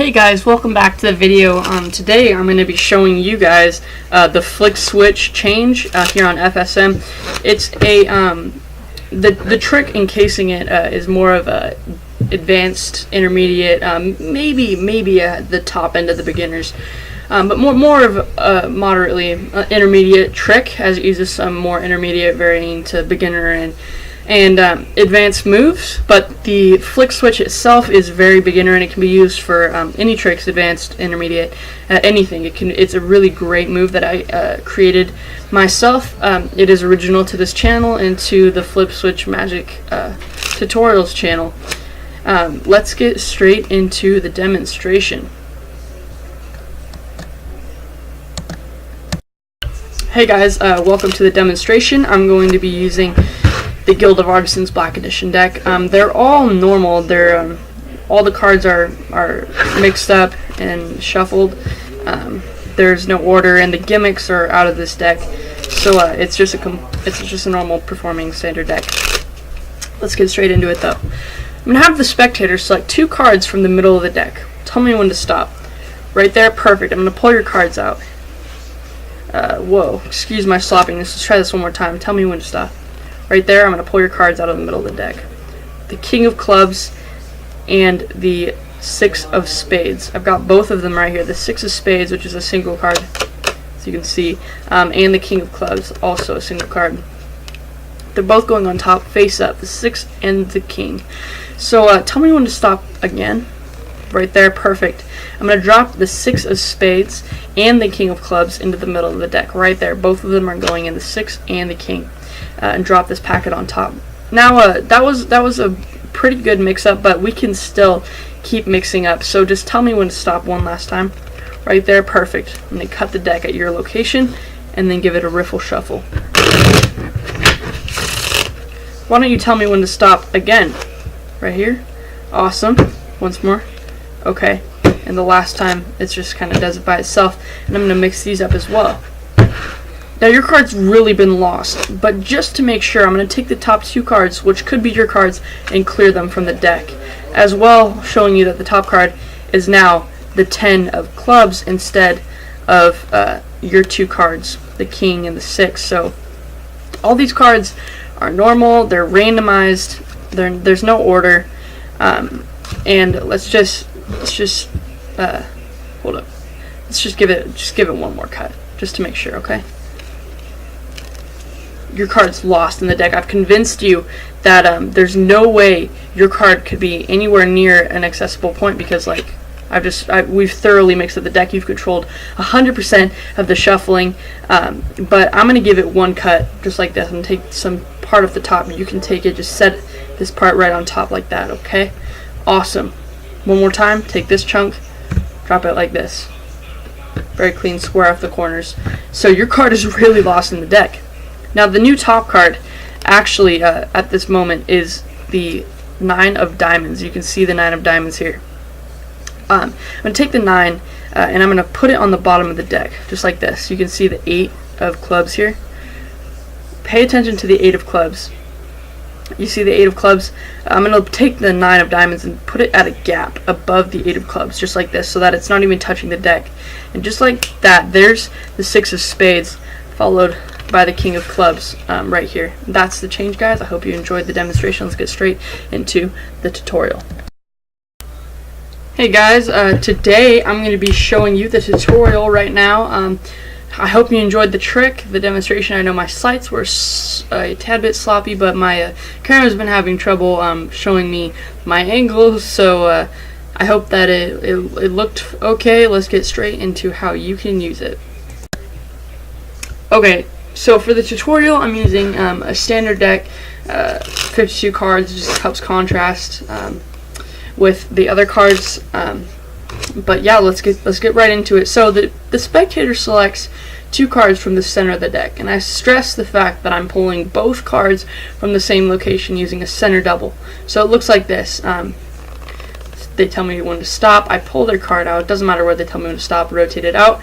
Hey guys, welcome back to the video. Today I'm going to be showing you guys the flick switch change here on FSM. It's a the trick in casing it is more of a advanced, intermediate, maybe the top end of the beginners, but more of a moderately intermediate trick, as it uses some more intermediate varying to beginner and advanced moves. But the flick switch itself is very beginner, and it can be used for any tricks, advanced, intermediate, anything. It's a really great move that I created myself. It is original to this channel and to the Flip Switch Magic tutorials channel. Let's get straight into the demonstration. Hey guys, welcome to the demonstration. I'm going to be using the Guild of Artisans Black Edition deck. They're all normal. They're all the cards are mixed up and shuffled. There's no order, and the gimmicks are out of this deck. So it's just a normal performing standard deck. Let's get straight into it though. I'm gonna have the spectator select 2 cards from the middle of the deck. Tell me when to stop. Right there, perfect. I'm gonna pull your cards out. Whoa, excuse my sloppiness. Let's try this one more time. Tell me when to stop. Right there, I'm going to pull your cards out of the middle of the deck. The King of Clubs and the 6 of Spades. I've got both of them right here. The 6 of Spades, which is a single card, as you can see, and the King of Clubs, also a single card. They're both going on top, face up, the 6 and the King. So tell me when to stop again. Right there, perfect. I'm going to drop the 6 of Spades and the King of Clubs into the middle of the deck. Right there, both of them are going in, the 6 and the King. And drop this packet on top. Now that was a pretty good mix-up, but we can still keep mixing up. So just tell me when to stop one last time. Right there, perfect. And then cut the deck at your location, and then give it a riffle shuffle. Why don't you tell me when to stop again? Right here. Awesome. Once more. Okay. And the last time, it just kind of does it by itself. And I'm going to mix these up as well. Now your card's really been lost, but just to make sure, I'm going to take the top 2 cards, which could be your cards, and clear them from the deck. As well, showing you that the top card is now the 10 of Clubs instead of your 2 cards, the King and the 6. So all these cards are normal, they're randomized, there's no order, and let's just hold up. Let's just give it one more cut, just to make sure, okay? Your card's lost in the deck. I've convinced you that there's no way your card could be anywhere near an accessible point, because like we've thoroughly mixed up the deck. You've controlled 100% of the shuffling, but I'm gonna give it one cut just like this and take some part of the top. You can take it, just set this part right on top like that. Okay, awesome. One more time. Take this chunk, drop it like this. Very clean, square off the corners. So your card is really lost in the deck. Now the new top card actually at this moment is the 9 of Diamonds. You can see the 9 of Diamonds here. I'm going to take the 9 and I'm going to put it on the bottom of the deck, just like this. You can see the 8 of Clubs here. Pay attention to the 8 of Clubs. You see the 8 of Clubs? I'm going to take the 9 of Diamonds and put it at a gap above the 8 of Clubs, just like this, so that it's not even touching the deck. And just like that, there's the 6 of Spades, followed by the King of Clubs right here. That's the change, guys. I hope you enjoyed the demonstration. Let's get straight into the tutorial. Hey guys, today I'm going to be showing you the tutorial right now. I hope you enjoyed the trick, the demonstration. I know my slides were a tad bit sloppy, but my camera's been having trouble showing me my angles, so I hope that it looked okay. Let's get straight into how you can use it. Okay. So for the tutorial, I'm using a standard deck, 52 cards, just cups contrast with the other cards. But yeah, let's get right into it. So the spectator selects 2 cards from the center of the deck, and I stress the fact that I'm pulling both cards from the same location using a center double. So it looks like this. They tell me when to stop. I pull their card out. It doesn't matter where they tell me when to stop. Rotate it out.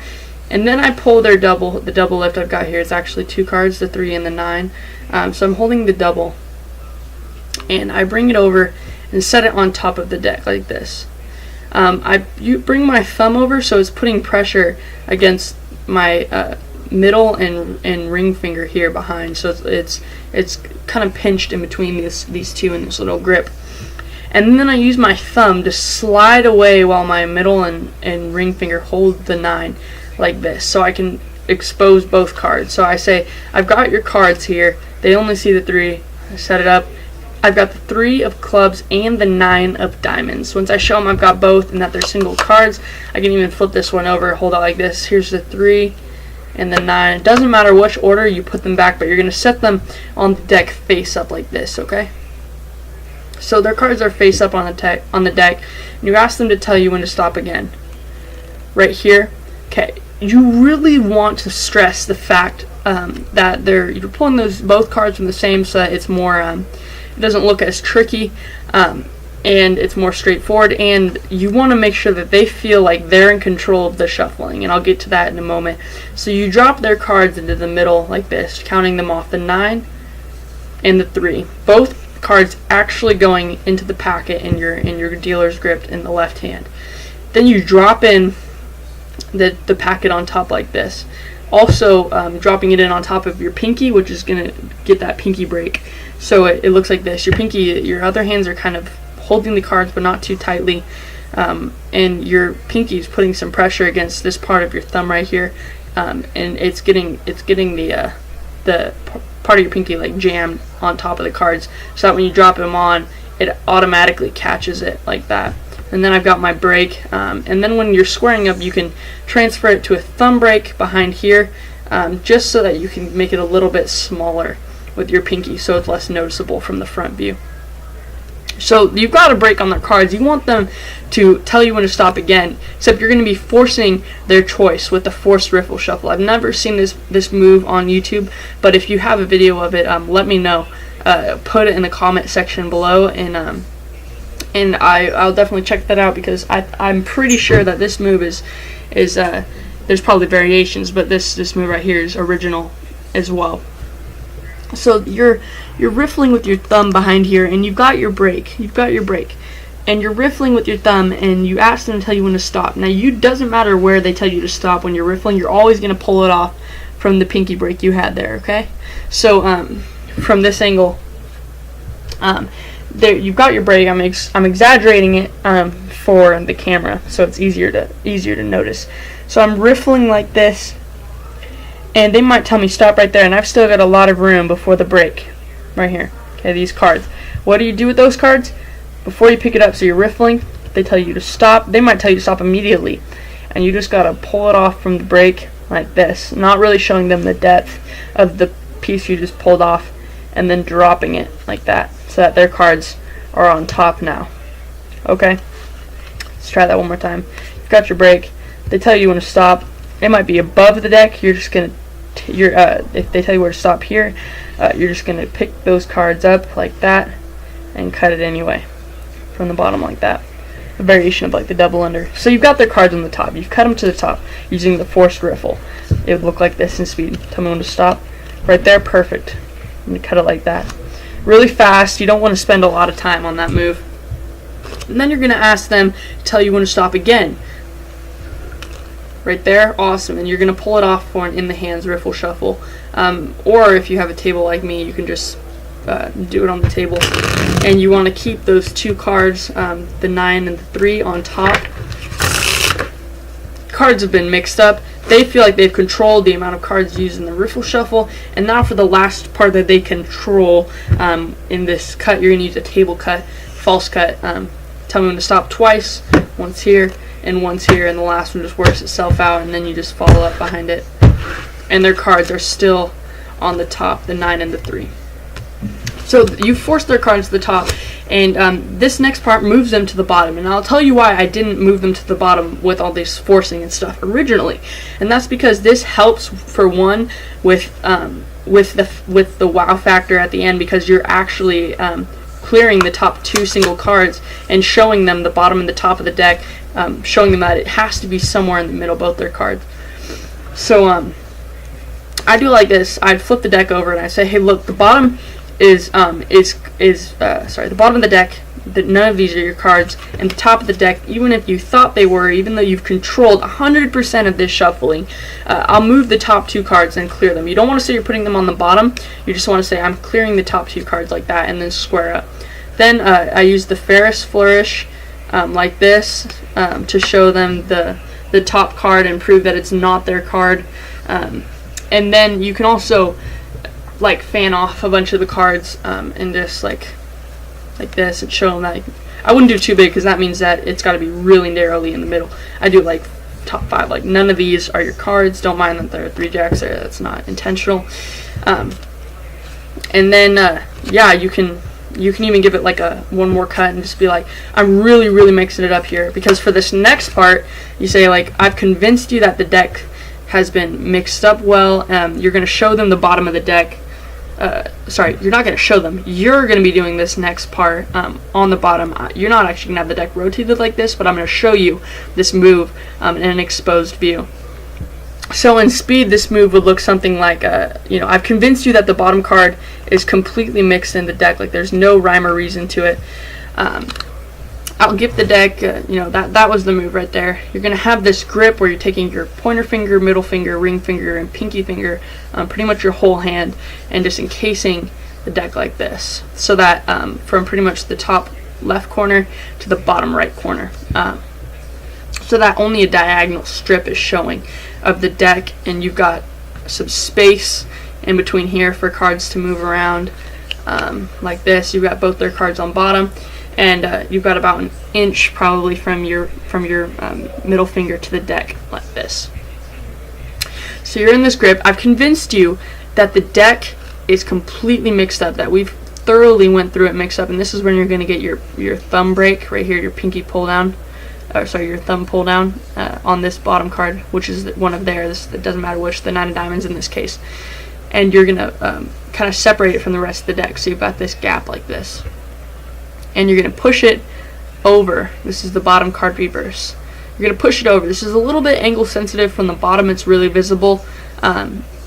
And then I pull their double. The double lift I've got here is actually 2 cards, the 3 and the 9. So I'm holding the double, and I bring it over and set it on top of the deck like this. You bring my thumb over so it's putting pressure against my middle and ring finger here behind, so it's kind of pinched in between these two in this little grip. And then I use my thumb to slide away while my middle and ring finger hold the 9 like this, so I can expose both cards. So I say, I've got your cards here, they only see the 3, I set it up, I've got the 3 of clubs and the 9 of diamonds. Once I show them I've got both and that they're single cards, I can even flip this one over, hold it like this, here's the 3 and the 9. It doesn't matter which order you put them back, but you're going to set them on the deck face up like this, okay? So their cards are face up on the deck, and you ask them to tell you when to stop again. Right here, okay. You really want to stress the fact that you're pulling both cards from the same, so that it's more, it doesn't look as tricky, and it's more straightforward. And you want to make sure that they feel like they're in control of the shuffling, and I'll get to that in a moment. So you drop their cards into the middle like this, counting them off, the 9 and the 3. Both cards actually going into the packet in your dealer's grip in the left hand. Then you drop in the packet on top like this. Also dropping it in on top of your pinky, which is going to get that pinky break. So it looks like this. Your other hands are kind of holding the cards but not too tightly, and your pinky is putting some pressure against this part of your thumb right here, and it's getting the part of your pinky like jammed on top of the cards, so that when you drop them on, it automatically catches it like that. And then I've got my break, and then when you're squaring up, you can transfer it to a thumb break behind here, just so that you can make it a little bit smaller with your pinky, so it's less noticeable from the front view. So you've got a break on their cards. You want them to tell you when to stop again, except you're going to be forcing their choice with the forced riffle shuffle. I've never seen this move on YouTube, but if you have a video of it, let me know. Put it in the comment section below, and I'll definitely check that out, because I'm pretty sure that this move is there's probably variations, but this move right here is original as well. So you're riffling with your thumb behind here, and you've got your break. And you're riffling with your thumb, and you ask them to tell you when to stop. Now, doesn't matter where they tell you to stop when you're riffling, you're always going to pull it off from the pinky break you had there, okay? So from this angle, there you've got your break. I'm exaggerating it for the camera, so it's easier to notice. So I'm riffling like this, and they might tell me stop right there, and I've still got a lot of room before the break, right here. Okay, these cards. What do you do with those cards? Before you pick it up, so you're riffling, they tell you to stop. They might tell you to stop immediately, and you just gotta pull it off from the break like this, not really showing them the depth of the piece you just pulled off, and then dropping it like that, so that their cards are on top now. Okay, let's try that one more time. You've got your break. They tell you when to stop. It might be above the deck. You're just gonna, if they tell you where to stop here, you're just gonna pick those cards up like that and cut it anyway from the bottom like that. A variation of like the double under. So you've got their cards on the top. You've cut them to the top using the forced riffle. It would look like this in speed. Tell me when to stop. Right there, perfect. I'm gonna cut it like that. Really fast. You don't want to spend a lot of time on that move. And then you're gonna ask them to tell you when to stop again. Right there, awesome. And you're gonna pull it off for an in the hands riffle shuffle. Or if you have a table like me, you can just do it on the table. And you want to keep those two cards, the 9 and the 3, on top. Cards have been mixed up. They feel like they've controlled the amount of cards used in the riffle shuffle. And now for the last part that they control in this cut, you're going to use a table cut, false cut. Tell me when to stop twice, once here and once here, and the last one just works itself out, and then you just follow up behind it. And their cards are still on the top, the 9 and the 3. So you force their cards to the top, and this next part moves them to the bottom. And I'll tell you why I didn't move them to the bottom with all this forcing and stuff originally. And that's because this helps, for one, with the wow factor at the end, because you're actually clearing the top 2 single cards and showing them the bottom and the top of the deck, showing them that it has to be somewhere in the middle, both their cards. So I do like this. I'd flip the deck over and I say, hey, look, the bottom sorry, the bottom of the deck, that none of these are your cards, and the top of the deck, even if you thought they were, even though you've controlled 100% of this shuffling, I'll move the top 2 cards and clear them. You don't want to say you're putting them on the bottom, you just want to say I'm clearing the top 2 cards like that, and then square up. Then I use the Ferris Flourish like this to show them the top card and prove that it's not their card. And then you can also like fan off a bunch of the cards and just like this and show them that. I wouldn't do too big because that means that it's got to be really narrowly in the middle. I do like top 5, like none of these are your cards. Don't mind that there are 3 jacks there, that's not intentional. And then yeah, you can even give it like one more cut and just be like, I'm really mixing it up here, because for this next part you say like, I've convinced you that the deck has been mixed up well. You're going to show them the bottom of the deck. Sorry, you're not going to show them. You're going to be doing this next part on the bottom. You're not actually going to have the deck rotated like this, but I'm going to show you this move in an exposed view. So in speed, this move would look something like, you know, I've convinced you that the bottom card is completely mixed in the deck. Like there's no rhyme or reason to it. I'll give the deck, you know, that was the move right there. You're going to have this grip where you're taking your pointer finger, middle finger, ring finger, and pinky finger, pretty much your whole hand, and just encasing the deck like this, so that from pretty much the top left corner to the bottom right corner, so that only a diagonal strip is showing of the deck, and you've got some space in between here for cards to move around like this. You've got both their cards on bottom, and you've got about an inch probably from your middle finger to the deck like this. So you're in this grip. I've convinced you that the deck is completely mixed up, that we've thoroughly went through it mixed up, and this is when you're going to get your thumb break right here, your pinky pull down, or sorry, your thumb pull down on this bottom card, which is one of theirs. It doesn't matter which, the 9 of diamonds in this case. And you're going to kind of separate it from the rest of the deck, so you've got this gap like this. And you're going to push it over. This is the bottom card reverse. You're going to push it over. This is a little bit angle sensitive. From the bottom it's really visible,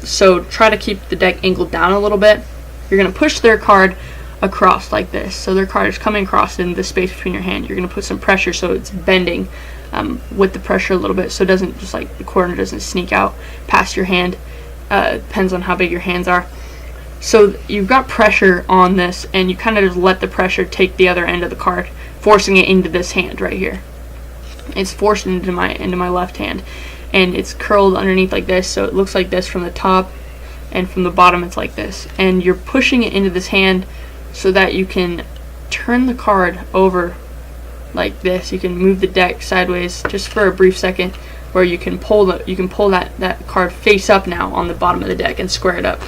so try to keep the deck angled down a little bit. You're going to push their card across like this, so their card is coming across in the space between your hand. You're going to put some pressure so it's bending with the pressure a little bit, so it doesn't, just like the corner doesn't sneak out past your hand. Depends on how big your hands are. So you've got pressure on this, and you kind of just let the pressure take the other end of the card, forcing it into this hand right here. It's forced into my left hand, and it's curled underneath like this, so it looks like this from the top, and from the bottom it's like this. And you're pushing it into this hand so that you can turn the card over like this. You can move the deck sideways just for a brief second, where you can pull that card face up now on the bottom of the deck and square it up.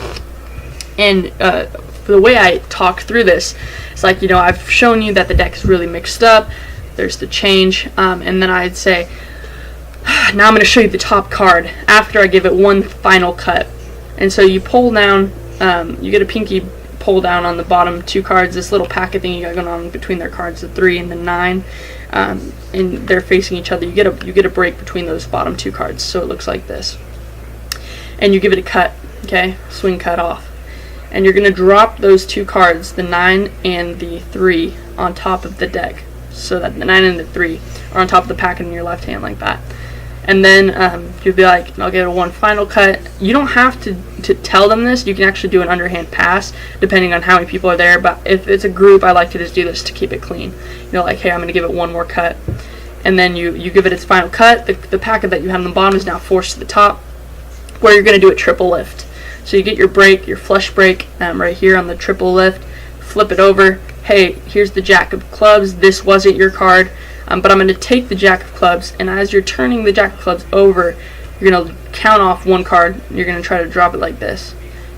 And the way I talk through this, it's like, you know, I've shown you that the deck is really mixed up. There's the change, and then I'd say, now I'm going to show you the top card after I give it one final cut. And so you pull down, you get a pinky pull down on the bottom 2 cards, this little packet thing you got going on between their cards, the 3 and the 9, and they're facing each other. You get a break between those bottom 2 cards, so it looks like this. And you give it a cut, okay, swing cut off. And you're going to drop those 2 cards, the 9 and the 3, on top of the deck, so that the 9 and the 3 are on top of the packet in your left hand like that. And then you'll be like, I'll get a one final cut. You don't have to tell them this. You can actually do an underhand pass depending on how many people are there, but if it's a group, I like to just do this to keep it clean. You know, like, hey, I'm going to give it one more cut. And then you give it its final cut. The packet that you have on the bottom is now forced to the top, where you're going to do a triple lift. So you get your break, your flush break, right here on the triple lift, flip it over. Hey, here's the Jack of Clubs. This wasn't your card, but I'm going to take the Jack of Clubs, and as you're turning the Jack of Clubs over, you're going to count off one card. You're going to try to drop it like this.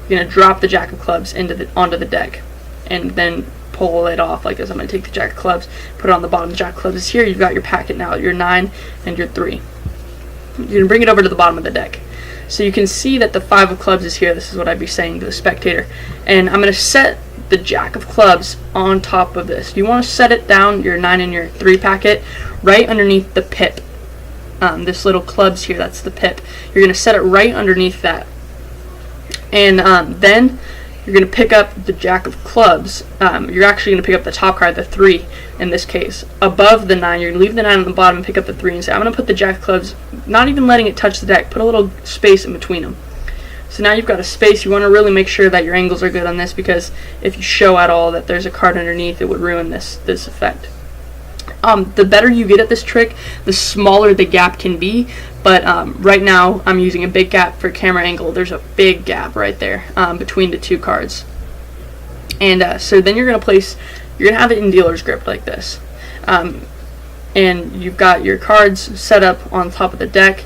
You're going to drop the Jack of Clubs onto the deck, and then pull it off like this. I'm going to take the Jack of Clubs, put it on the bottom. The Jack of Clubs is here. You've got your packet now, your 9 and your 3. You're going to bring it over to the bottom of the deck. So you can see that the 5 of clubs is here. This is what I'd be saying to the spectator. And I'm going to set the Jack of Clubs on top of this. You want to set it down, your 9 and your 3 packet, right underneath the pip. This little clubs here, that's the pip. You're going to set it right underneath that. And then you're going to pick up the Jack of Clubs. You're actually going to pick up the top card, the 3 in this case, above the 9. You're going to leave the 9 on the bottom and pick up the 3 and say, I'm going to put the Jack of Clubs, not even letting it touch the deck, put a little space in between them. So now you've got a space. You want to really make sure that your angles are good on this, because if you show at all that there's a card underneath, it would ruin this effect. The better you get at this trick, the smaller the gap can be, but right now I'm using a big gap for camera angle. There's a big gap right there between the 2 cards. And so then you're going to have it in dealer's grip like this. And you've got your cards set up on top of the deck.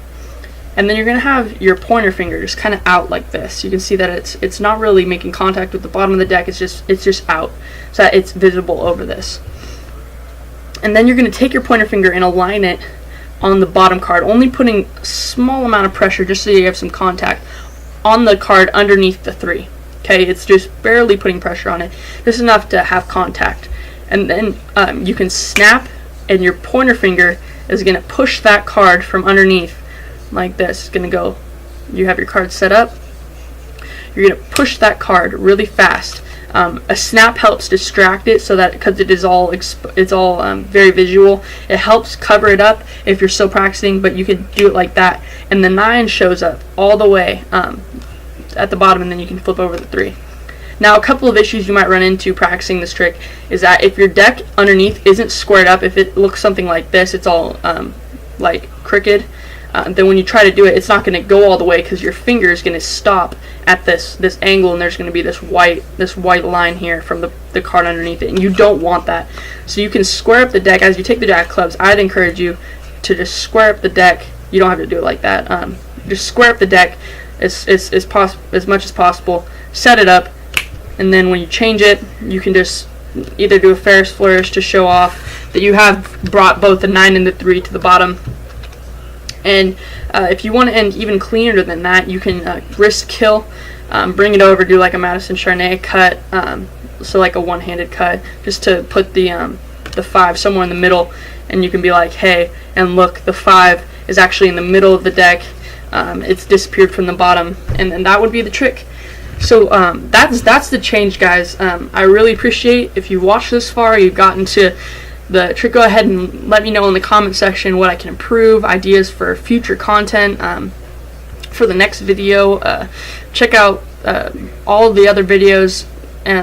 And then you're going to have your pointer finger just kind of out like this. You can see that it's not really making contact with the bottom of the deck. It's just out, so that it's visible over this. And then you're going to take your pointer finger and align it on the bottom card, only putting a small amount of pressure just so you have some contact on the card underneath the 3. Okay, it's just barely putting pressure on it, just enough to have contact. And then you can snap, and your pointer finger is going to push that card from underneath like this. It's going to go, you have your card set up, you're going to push that card really fast. A snap helps distract it, so that because it is all very visual, it helps cover it up if you're still practicing, but you can do it like that, and the 9 shows up all the way at the bottom, and then you can flip over the 3. Now, a couple of issues you might run into practicing this trick is that if your deck underneath isn't squared up, if it looks something like this, it's all like crooked, then when you try to do it, it's not going to go all the way, because your finger is going to stop at this angle, and there's going to be this white line here from the card underneath it, and you don't want that. So you can square up the deck as you take the Jack of Clubs. I'd encourage you to just square up the deck. You don't have to do it like that. Just square up the deck as much as possible. Set it up, and then when you change it, you can just either do a Ferris Flourish to show off that you have brought both the 9 and the 3 to the bottom. And if you want to end even cleaner than that, you can wrist kill, bring it over, do like a Madison Charnay cut, so like a one-handed cut, just to put the 5 somewhere in the middle, and you can be like, hey, and look, the 5 is actually in the middle of the deck. It's disappeared from the bottom, and that would be the trick. So that's the change, guys. I really appreciate if you watched this far, you've gotten to the trick. Go ahead and let me know in the comment section what I can improve, ideas for future content for the next video. Check out all of the other videos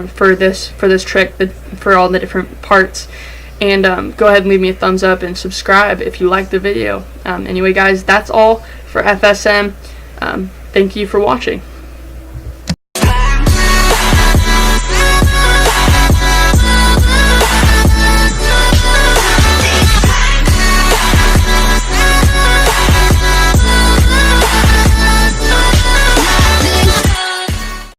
for this trick, for all the different parts, and go ahead and leave me a thumbs up and subscribe if you like the video. Anyway, guys, that's all for FSM. Thank you for watching.